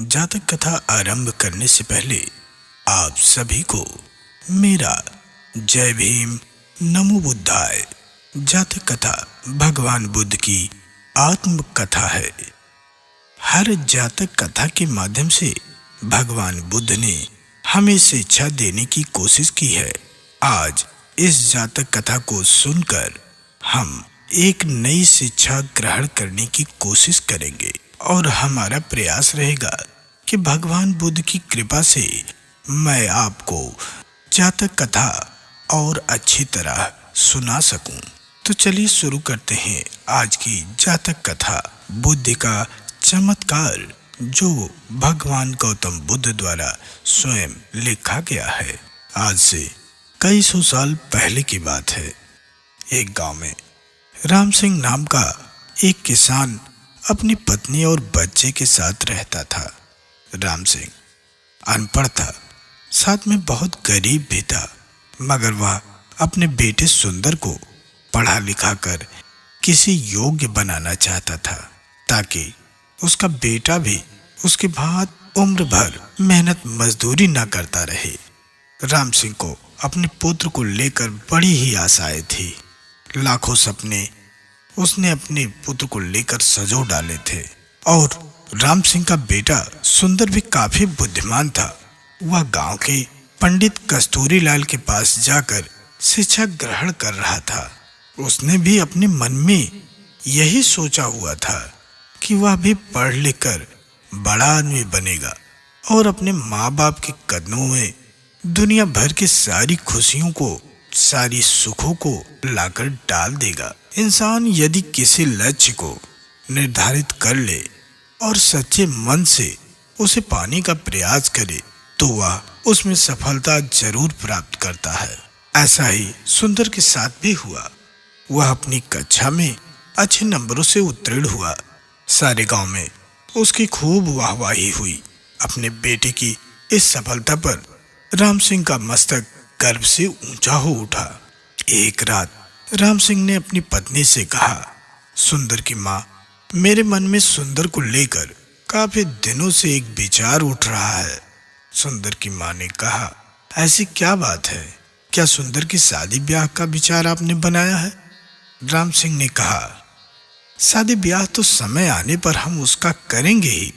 जातक कथा आरंभ करने से पहले आप सभी को मेरा जय भीम, नमो बुद्धाय। जातक कथा भगवान बुद्ध की आत्म कथा है। हर जातक कथा के माध्यम से भगवान बुद्ध ने हमें शिक्षा देने की कोशिश की है। आज इस जातक कथा को सुनकर हम एक नई शिक्षा ग्रहण करने की कोशिश करेंगे और हमारा प्रयास रहेगा कि भगवान बुद्ध की कृपा से मैं आपको जातक कथा और अच्छी तरह सुना सकूं। तो चलिए शुरू करते हैं आज की जातक कथा। बुद्ध का चमत्कार, जो भगवान गौतम बुद्ध द्वारा स्वयं लिखा गया है। आज से कई सौ साल पहले की बात है। एक गांव में राम सिंह नाम का एक किसान अपनी पत्नी और बच्चे के साथ रहता था। राम सिंह अनपढ़ था, साथ में बहुत गरीब भी था, मगर वह अपने बेटे सुंदर को पढ़ा लिखा कर किसी योग्य बनाना चाहता था, ताकि उसका बेटा भी उसके बाद उम्र भर मेहनत मजदूरी न करता रहे। राम सिंह को अपने पुत्र को लेकर बड़ी ही आशाएं थी। लाखों सपने उसने अपने पुत्र को लेकर सजो डाले थे। और राम सिंह का बेटा सुंदर भी काफी बुद्धिमान था। वह गांव के पंडित कस्तूरीलाल के पास जाकर शिक्षा ग्रहण कर रहा था। उसने भी अपने मन में यही सोचा हुआ था कि वह भी पढ़ लिख कर बड़ा आदमी बनेगा और अपने माँ बाप के कदमों में दुनिया भर की सारी खुशियों को, सारी सुखों को लाकर डाल देगा। इंसान यदि किसी लक्ष्य को निर्धारित कर ले और सच्चे मन से उसे पाने का प्रयास करे, तो वह उसमें सफलता जरूर प्राप्त करता है। ऐसा ही सुंदर के साथ भी हुआ। वह अपनी कक्षा में अच्छे नंबरों से उत्तीर्ण हुआ। सारे गांव में उसकी खूब वाहवाही हुई। अपने बेटे की इस सफलता पर राम सिंह का मस्तक गर्व से ऊंचा हो उठा। एक रात राम सिंह ने अपनी पत्नी से कहा, सुंदर की माँ, मेरे मन में सुंदर को लेकर काफी दिनों से एक विचार उठ रहा है। सुंदर की माँ ने कहा, ऐसी क्या बात है? क्या सुंदर की शादी ब्याह का विचार आपने बनाया है? राम सिंह ने कहा, शादी ब्याह तो समय आने पर हम उसका करेंगे ही,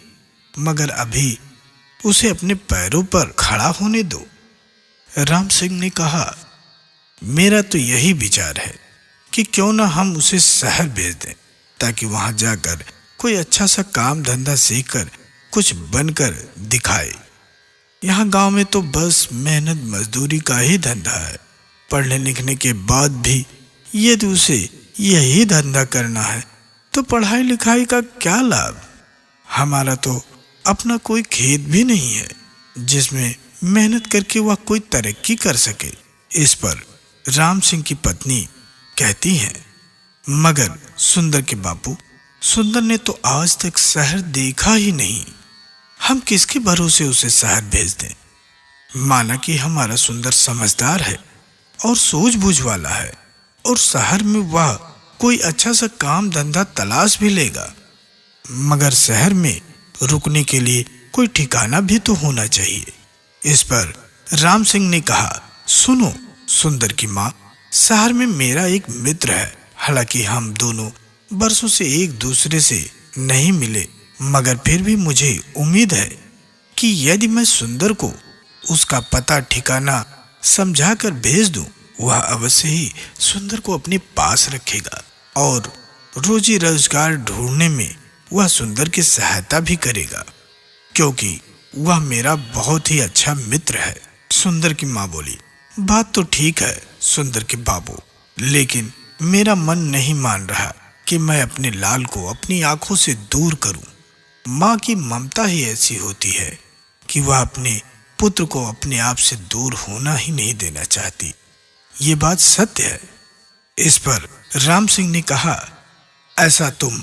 मगर अभी उसे अपने पैरों पर खड़ा होने दो। राम सिंह ने कहा, मेरा तो यही विचार है कि क्यों ना हम उसे शहर भेज दें, ताकि वहां जाकर कोई अच्छा सा काम धंधा सीखकर कुछ बनकर दिखाए। यहाँ गांव में तो बस मेहनत मजदूरी का ही धंधा है। पढ़ने लिखने के बाद भी यदि उसे यही धंधा करना है तो पढ़ाई लिखाई का क्या लाभ? हमारा तो अपना कोई खेत भी नहीं है जिसमें मेहनत करके वह कोई तरक्की कर सके। इस पर राम सिंह की पत्नी कहती है, मगर सुंदर के बापू, सुंदर ने तो आज तक शहर देखा ही नहीं। हम किसके भरोसे उसे शहर भेज दें? माना कि हमारा सुंदर समझदार है और सूझबूझ वाला है, और शहर में वह कोई अच्छा सा काम धंधा तलाश भी लेगा, मगर शहर में रुकने के लिए कोई ठिकाना भी तो होना चाहिए। इस पर राम सिंह ने कहा, सुनो सुंदर की माँ, शहर में मेरा एक मित्र है। हालांकि हम दोनों बरसों से एक दूसरे से नहीं मिले, मगर फिर भी मुझे उम्मीद है कि यदि मैं सुंदर को उसका पता ठिकाना समझाकर भेज दूं, वह अवश्य ही सुंदर को अपने पास रखेगा और रोजी रोजगार ढूंढने में वह सुंदर की सहायता भी करेगा, क्योंकि वह मेरा बहुत ही अच्छा मित्र है। सुंदर की माँ बोली, बात तो ठीक है सुंदर के बाबू, लेकिन मेरा मन नहीं मान रहा कि मैं अपने लाल को अपनी आंखों से दूर करूं। माँ की ममता ही ऐसी होती है कि वह अपने पुत्र को अपने आप से दूर होना ही नहीं देना चाहती। ये बात सत्य है। इस पर राम सिंह ने कहा, ऐसा तुम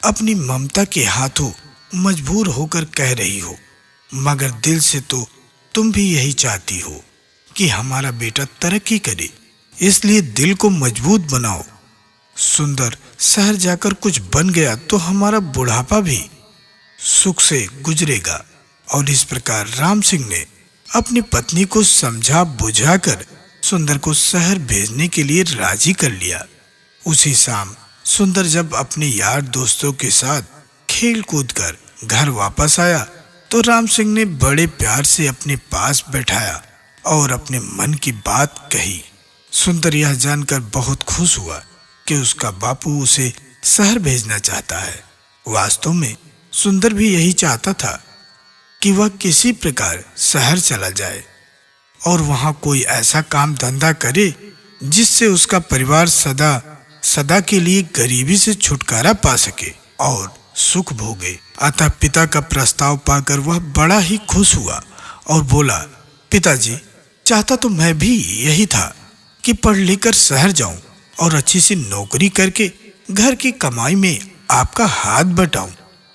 अपनी ममता के हाथों मजबूर होकर कह रही हो, मगर दिल से तो तुम भी यही चाहती हो कि हमारा बेटा तरक्की करे। इसलिए दिल को मजबूत बनाओ। सुंदर शहर जाकर कुछ बन गया तो हमारा बुढ़ापा भी सुख से गुजरेगा। और इस प्रकार राम सिंह ने अपनी पत्नी को समझा बुझाकर सुंदर को शहर भेजने के लिए राजी कर लिया। उसी शाम सुंदर जब अपने यार दोस्तों के साथ खेल कूद कर घर वापस आया तो राम सिंह ने बड़े प्यार से अपने पास बैठाया और अपने मन की बात कही। सुंदर यह जानकर बहुत खुश हुआ कि उसका बापू उसे शहर भेजना चाहता है। वास्तव में सुंदर भी यही चाहता था कि वह किसी प्रकार शहर चला जाए और वहां कोई ऐसा काम धंधा करे जिससे उसका परिवार सदा सदा के लिए गरीबी से छुटकारा पा सके और सुख भोगे। अतः पिता का प्रस्ताव पाकर वह बड़ा ही खुश हुआ और बोला, पिताजी, चाहता तो मैं भी यही था कि पढ़ लिखकर शहर जाऊं और अच्छी सी नौकरी करके घर की कमाई में आपका हाथ बटाऊं,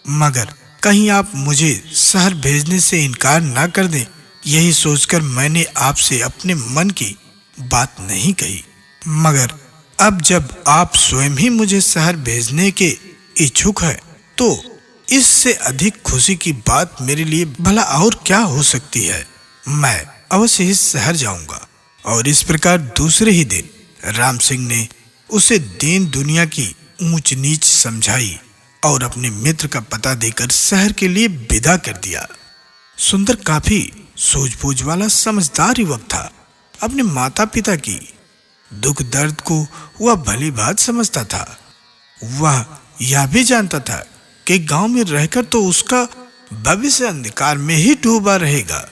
मगर कहीं आप मुझे शहर भेजने से इनकार ना कर दें, यही सोचकर मैंने आपसे अपने मन की बात नहीं कही। मगर अब जब आप स्वयं ही मुझे शहर भेजने के इच्छुक हैं, तो इससे अधिक खुशी की बात मेरे लिए भला और क्या हो सकती है। मैं अवश्य ही शहर जाऊंगा। और इस प्रकार दूसरे ही दिन राम सिंह ने उसे दीन दुनिया की ऊंच नीच समझाई और अपने मित्र का पता देकर शहर के लिए विदा कर दिया। सुंदर काफी सूझबूझ वाला समझदार युवक था। अपने माता पिता की दुख दर्द को वह भली बात समझता था। वह यह भी जानता था कि गांव में रहकर तो उसका भविष्य अंधकार में ही डूबा रहेगा,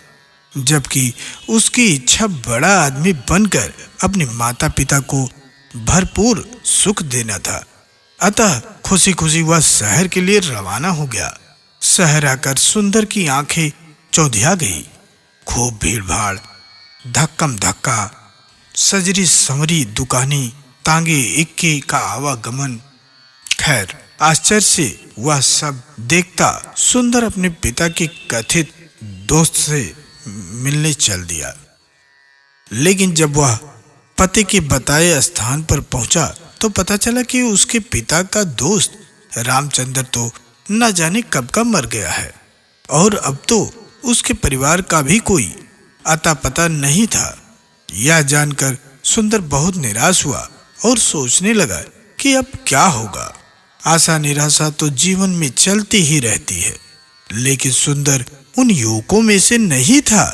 जबकि उसकी इच्छा बड़ा आदमी बनकर अपने माता पिता को भरपूर सुख देना था। अतः खुशी खुशी वह शहर के लिए रवाना हो गया। शहर आकर सुंदर की आंखें चौंधिया गई। खूब भीड़ भाड़, धक्कम धक्का, सजरी संवरी दुकानें, तांगे इक्के का आवागमन। खैर, आश्चर्य से वह सब देखता सुंदर अपने पिता के कथित दोस्त से मिलने चल दिया। लेकिन जब वह पते के बताए स्थान पर पहुंचा तो पता चला कि उसके पिता का दोस्त रामचंद्र तो न जाने कब का मर गया है और अब तो उसके परिवार का भी कोई अता पता नहीं था। यह जानकर सुंदर बहुत निराश हुआ और सोचने लगा कि अब क्या होगा। आशा निराशा तो जीवन में चलती ही रहती है, लेकिन सुंदर उन युवकों में से नहीं था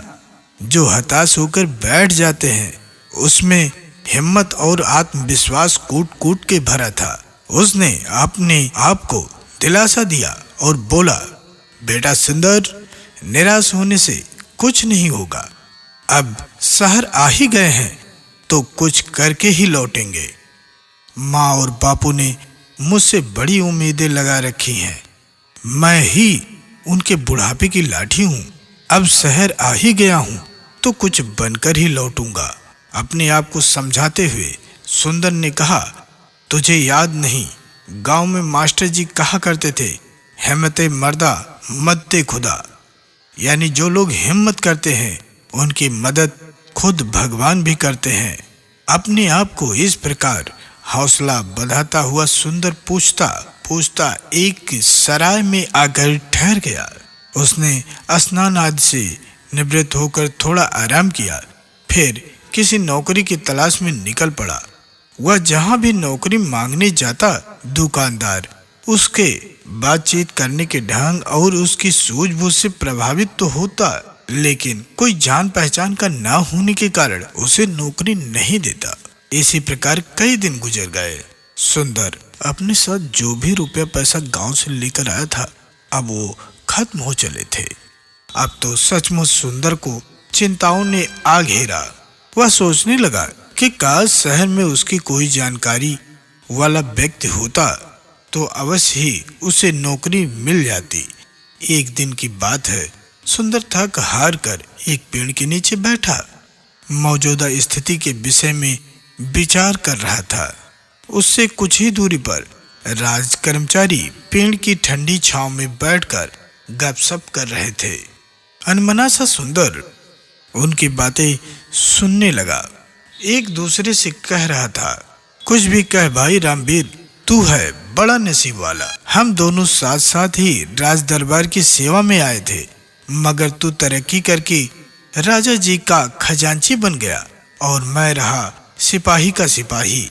जो हताश होकर बैठ जाते हैं। उसमें हिम्मत और आत्मविश्वास कूट कूट के भरा था। उसने अपने आप को दिलासा दिया और बोला, बेटा सुंदर, निराश होने से कुछ नहीं होगा। अब शहर आ ही गए हैं तो कुछ करके ही लौटेंगे। माँ और बापू ने मुझसे बड़ी उम्मीदें लगा रखी हैं। मैं ही उनके बुढ़ापे की लाठी हूँ। अब शहर आ ही गया हूँ तो कुछ बनकर ही लौटूंगा। अपने आप को समझाते हुए सुंदर ने कहा, तुझे याद नहीं, गांव में मास्टर जी कहा करते थे, हिम्मते मर्दा मद्दे खुदा, यानी जो लोग हिम्मत करते हैं उनकी मदद खुद भगवान भी करते हैं। अपने आप को इस प्रकार हौसला बढ़ाता हुआ सुंदर पूछता पूछता एक सराय में आकर ठहर गया। उसने स्नान आदि से निवृत्त होकर थोड़ा आराम किया, फिर किसी नौकरी की तलाश में निकल पड़ा। वह जहां भी नौकरी मांगने जाता, दुकानदार उसके बातचीत करने के ढंग और उसकी सूझबूझ से प्रभावित तो होता, लेकिन कोई जान पहचान का ना होने के कारण उसे नौकरी नहीं देता। इसी प्रकार कई दिन गुजर गए। सुंदर अपने साथ जो भी रुपया पैसा गांव से लेकर आया था, अब वो खत्म हो चले थे। अब तो सचमुच सुंदर को चिंताओं ने आ घेरा। वह सोचने लगा कि काश शहर में उसकी कोई जानकारी वाला व्यक्ति होता तो अवश्य ही उसे नौकरी मिल जाती। एक दिन की बात है, सुंदर थक हार कर एक पेड़ के नीचे बैठा मौजूदा स्थिति के विषय में विचार कर रहा था। उससे कुछ ही दूरी पर राज कर्मचारी पेड़ की ठंडी छांव में बैठकर गपशप कर रहे थे। अनमना सा सुंदर उनकी बातें सुनने लगा। एक दूसरे से कह रहा था, कुछ भी कह भाई रामवीर, तू है बड़ा नसीब वाला। हम दोनों साथ साथ ही राज दरबार की सेवा में आए थे, मगर तू तरक्की करके राजा जी का खजांची बन गया और मैं रहा सिपाही का सिपाही।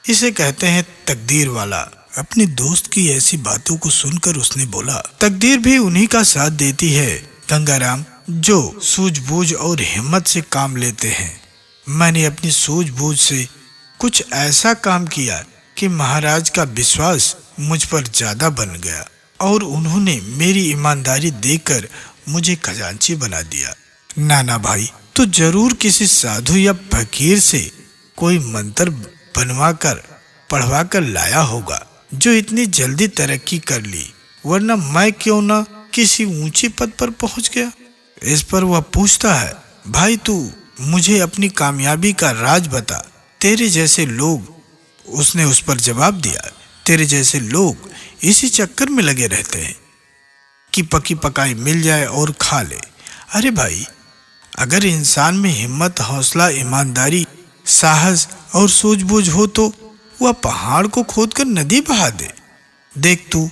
इसे कहते हैं तकदीर वाला। अपने दोस्त की ऐसी बातों को सुनकर उसने बोला, तकदीर भी उन्हीं का साथ देती है गंगाराम, जो सूझबूझ और हिम्मत से काम लेते हैं। मैंने अपनी सूझबूझ से कुछ ऐसा काम किया कि महाराज का विश्वास मुझ पर ज्यादा बन गया और उन्होंने मेरी ईमानदारी देखकर मुझे खजांची बना दिया। नाना भाई, तो जरूर किसी साधु या फकीर से कोई मंत्र बनवा कर पढ़वा कर लाया होगा जो इतनी जल्दी तरक्की कर ली, वरना मैं क्यों ना किसी ऊंचे पद पर पहुंच गया। इस पर वह पूछता है, भाई तू मुझे अपनी कामयाबी का राज बता। तेरे जैसे लोग, उसने उस पर जवाब दिया, तेरे जैसे लोग इसी चक्कर में लगे रहते हैं कि पकी पकाई मिल जाए और खा ले। अरे भाई, अगर इंसान में हिम्मत, हौसला, ईमानदारी, साहस और सूझबूझ हो तो वह पहाड़ को खोदकर नदी बहा दे। देख तू,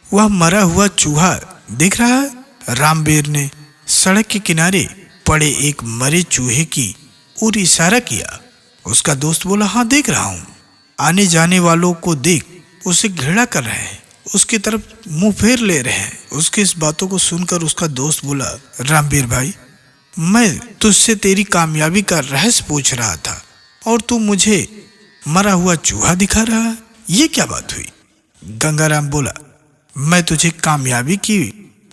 वह मरा हुआ चूहा दिख रहा है? रामवीर ने सड़क के किनारे पड़े एक मरे चूहे की ओर इशारा किया। उसका दोस्त बोला, हाँ देख रहा हूँ। आने जाने वालों को देख उसे घृणा कर रहे हैं, उसकी तरफ मुंह फेर ले रहे हैं। उसकी इस बातों को सुनकर उसका दोस्त बोला, रामवीर भाई, मैं तुझसे तेरी कामयाबी का रहस्य पूछ रहा था और तू मुझे मरा हुआ चूहा दिखा रहा है, ये क्या बात हुई? गंगाराम बोला, मैं तुझे कामयाबी की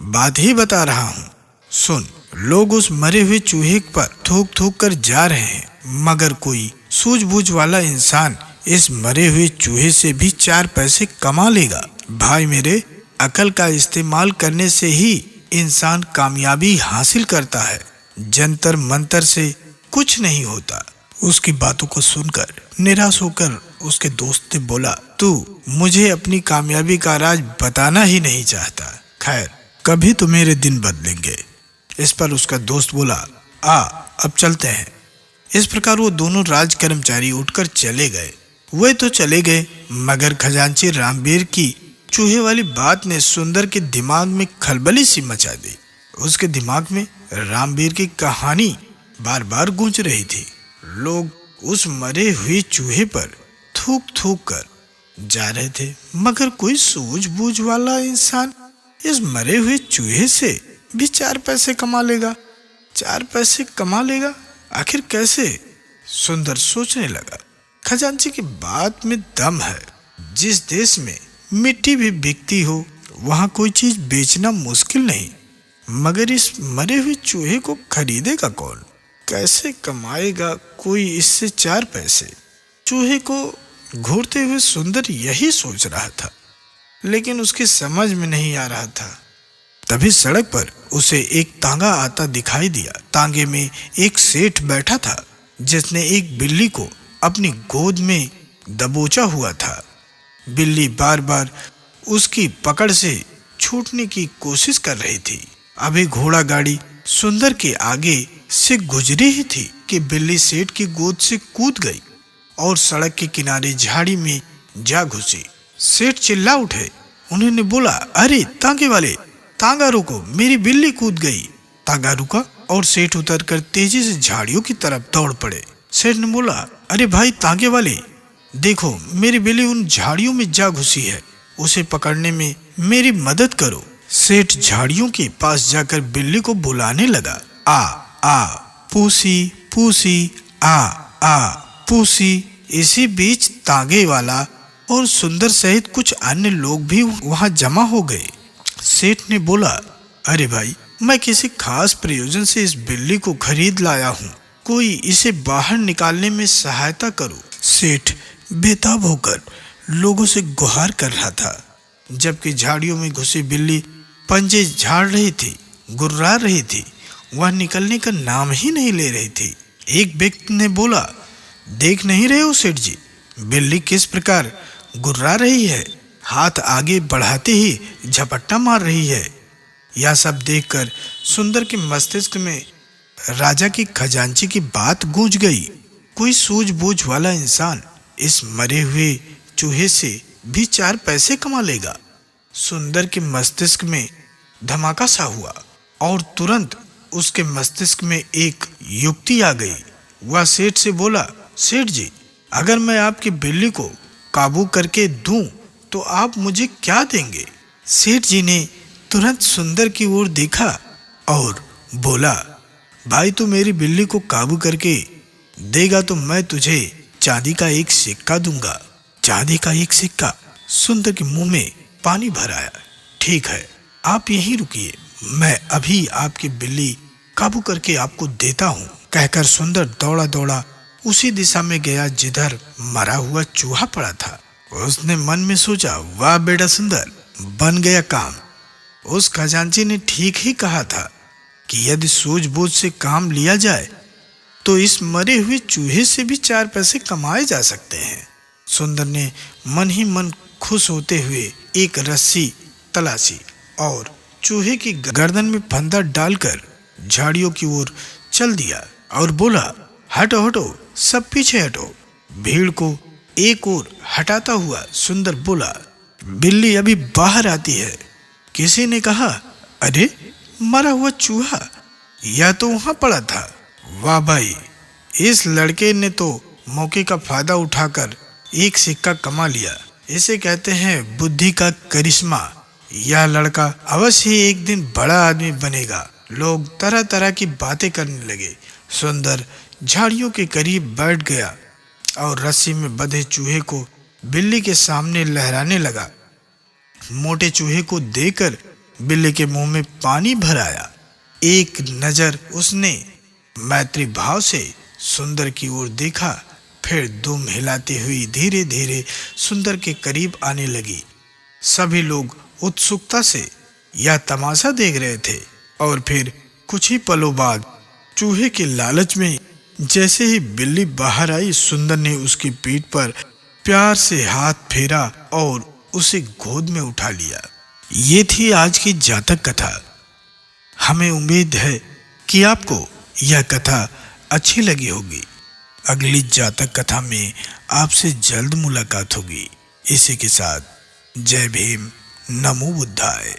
बात ही बता रहा हूँ। सुन, लोग उस मरे हुए चूहे पर थूक थूक कर जा रहे हैं, मगर कोई सूझबूझ वाला इंसान इस मरे हुए चूहे से भी 4 पैसे कमा लेगा। भाई मेरे, अकल का इस्तेमाल करने से ही इंसान कामयाबी हासिल करता है, जंतर मंतर से कुछ नहीं होता। उसकी बातों को सुनकर निराश होकर उसके दोस्त ने बोला, तू मुझे अपनी कामयाबी का राज बताना ही नहीं चाहता। खैर, कभी तो मेरे दिन बदलेंगे। इस पर उसका दोस्त बोला, अब चलते हैं। इस प्रकार वो दोनों राज कर्मचारी उठकर चले गए। वे तो चले गए, मगर खजांची रामवीर की चूहे वाली बात ने सुंदर के दिमाग में खलबली सी मचा दी। उसके दिमाग में रामवीर की कहानी बार बार गूंज रही थी। लोग उस मरे हुए चूहे पर थूक थूक कर जा रहे थे, मगर कोई सूझबूझ वाला इंसान इस मरे हुए चूहे से भी 4 पैसे कमा लेगा। 4 पैसे कमा लेगा, आखिर कैसे? सुंदर सोचने लगा। खजांची की बात में दम है। जिस देश में मिट्टी भी बिकती हो, वहां कोई चीज बेचना मुश्किल नहीं, मगर इस मरे हुए चूहे को खरीदेगा कौन? कैसे कमाएगा कोई इससे 4 पैसे? चूहे को घूरते हुए सुंदर यही सोच रहा था, लेकिन उसकी समझ में नहीं आ रहा था। तभी सड़क पर उसे एक तांगा आता दिखाई दिया। तांगे में एक सेठ बैठा था, जिसने एक बिल्ली को अपनी गोद में दबोचा हुआ था। बिल्ली बार बार उसकी पकड़ से छूटने की कोशिश कर रही थी। अभी घोड़ा गाड़ी सुंदर के आगे से गुजरी ही थी कि बिल्ली सेठ की गोद से कूद गई और सड़क के किनारे झाड़ी में जा घुसी। सेठ चिल्ला उठे। उन्होंने बोला, अरे तांगे वाले, तांगा रोको, मेरी बिल्ली कूद गई। तांगा रुका और सेठ उतरकर तेजी से झाड़ियों की तरफ दौड़ पड़े। सेठ ने बोला, अरे भाई तांगे वाले, देखो मेरी बिल्ली उन झाड़ियों में जा घुसी है, उसे पकड़ने में मेरी मदद करो। सेठ झाड़ियों के पास जाकर बिल्ली को बुलाने लगा, आ पूसी पूसी, आ पूसी। इसी बीच तांगे वाला और सुंदर सहित कुछ अन्य लोग भी वहां जमा हो गए। सेठ ने बोला, अरे भाई, मैं किसी खास प्रयोजन से इस बिल्ली को खरीद लाया हूँ, कोई इसे बाहर निकालने में सहायता करो। सेठ बेताब होकर लोगों से गुहार कर रहा था, जबकि झाड़ियों में घुसी बिल्ली पंजे झाड़ रही थी, गुर्रा रही थी। वह निकलने का नाम ही नहीं ले रही थी। एक व्यक्ति ने बोला, देख नहीं रहे हो सेठ जी, बिल्ली किस प्रकार गुर्रा रही है, हाथ आगे बढ़ाते ही झपट्टा मार रही है। यह सब देखकर सुंदर के मस्तिष्क में राजा की खजांची की बात गूंज गई। कोई सूझबूझ वाला इंसान इस मरे हुए चूहे से भी 4 पैसे कमा लेगा। सुंदर के मस्तिष्क में धमाका सा हुआ और तुरंत उसके मस्तिष्क में एक युक्ति आ गई। वह सेठ से बोला, सेठ जी, अगर मैं आपकी बिल्ली को काबू करके दूं तो आप मुझे क्या देंगे? सेठ जी ने तुरंत सुंदर की ओर देखा और बोला, भाई तू मेरी बिल्ली को काबू करके देगा तो मैं तुझे चांदी का एक सिक्का दूंगा। चांदी का एक सिक्का? सुंदर के मुंह में पानी भर आया। ठीक है, आप यहीं रुकिए, मैं अभी आपकी बिल्ली काबू करके आपको देता हूँ, कहकर सुंदर दौड़ा दौड़ा उसी दिशा में गया जिधर मरा हुआ चूहा पड़ा था। उसने मन में सोचा, वाह बेटा सुंदर, बन गया काम। उस खजांची ने ठीक ही कहा था कि यदि सूझबूझ से काम लिया जाए तो इस मरे हुए चूहे से भी 4 पैसे कमाए जा सकते हैं। सुंदर ने मन ही मन खुश होते हुए एक रस्सी तलाशी और चूहे की गर्दन में फंदा डालकर झाड़ियों की ओर चल दिया और बोला, हटो हटो, सब पीछे हटो। भीड़ को एक ओर हटाता हुआ सुंदर बोला, बिल्ली अभी बाहर आती है। किसी ने कहा, अरे मरा हुआ चूहा, यह तो वहां पड़ा था। वाह भाई, इस लड़के ने तो मौके का फायदा उठाकर एक सिक्का कमा लिया। इसे कहते हैं बुद्धि का करिश्मा। यह लड़का अवश्य ही एक दिन बड़ा आदमी बनेगा। लोग तरह तरह की बातें करने लगे। सुंदर झाड़ियों के करीब बैठ गया और रस्सी में बंधे चूहे को बिल्ली के सामने लहराने लगा। मोटे चूहे को देखकर बिल्ली के मुंह में पानी भर आया। एक नजर उसने मैत्री भाव से सुंदर की ओर देखा, फिर दुम हिलाती हुई धीरे धीरे सुंदर के करीब आने लगी। सभी लोग उत्सुकता से यह तमाशा देख रहे थे और फिर कुछ ही पलों बाद चूहे के लालच में जैसे ही बिल्ली बाहर आई, सुंदर ने उसकी पीठ पर प्यार से हाथ फेरा और उसे गोद में उठा लिया। ये थी आज की जातक कथा। हमें उम्मीद है कि आपको यह कथा अच्छी लगी होगी। अगली जातक कथा में आपसे जल्द मुलाकात होगी। इसी के साथ जय भीम, नमो बुद्धाय।